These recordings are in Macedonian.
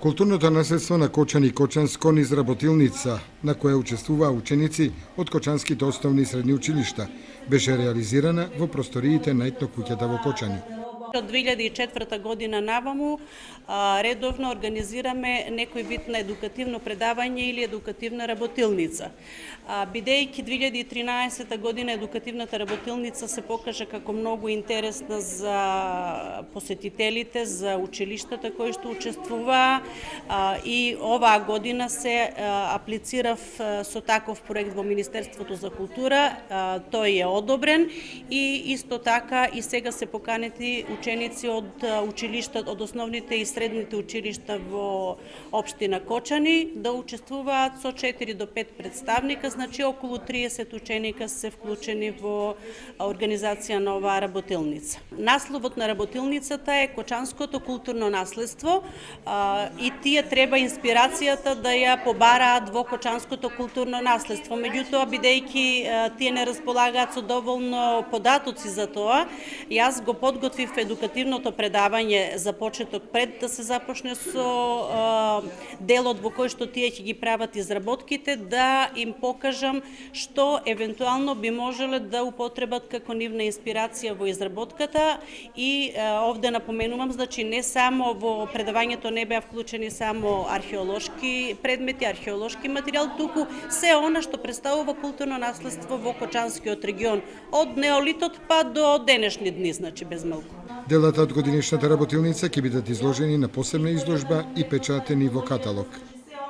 Културното наследство на Кочани и Кочанско низ работилница, на која учествуваа ученици од Кочанските основни и средни училишта, беше реализирана во просториите на етно куќата во Кочани. Од 2004 година наваму редовно организираме некој вид на едукативно предавање или едукативна работилница. Бидејќи 2013 година едукативната работилница се покажа како многу интересна за посетителите, за училиштата кои што учествуваа и оваа година се аплицирав со таков проект во Министерството за култура, тој е одобрен и исто така и сега се поканети ученици од училишта, од основните и средните училишта во општина Кочани да учествуваат со 4 до 5 представника, значи околу 30 ученика се вклучени во организација на оваа работилница. Насловот на работилницата е Кочанското културно наследство и тие треба инспирацијата да ја побараат во Кочанското културно наследство. Меѓутоа, бидејќи тие не располагаат со доволно податоци за тоа, јас го подготвив едукативното предавање за почеток пред да се започне со делот во кој што тие ќе ги прават изработките, да им покажам што евентуално би можеле да употребат како нивна инспирација во изработката и овде напоменувам, значи не само во предавањето не беа вклучени само археолошки предмети, археолошки материјал, туку се она што представува културно наследство во Кочанскиот регион од неолитот па до денешни дни, значи без малку. Делата од годинешната работилница ќе бидат изложени на посебна изложба и печатени во каталог.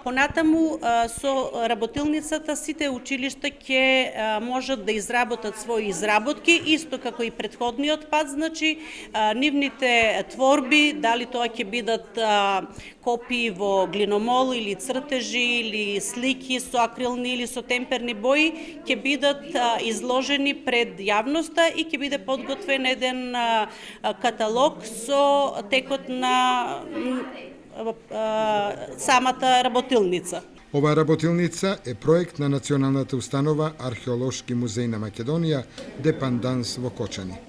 Понатаму со работилницата сите училишта ќе можат да изработат своји изработки, исто како и претходниот пат, значи нивните творби, дали тоа ќе бидат копии во глиномол или цртежи или слики со акрилни или со темперни бои, ќе бидат изложени пред јавноста и ќе биде подготвен еден каталог со текот на самата работилница. Оваа работилница е проект на Националната установа Археолошки музеј на Македонија Депанданс во Кочани.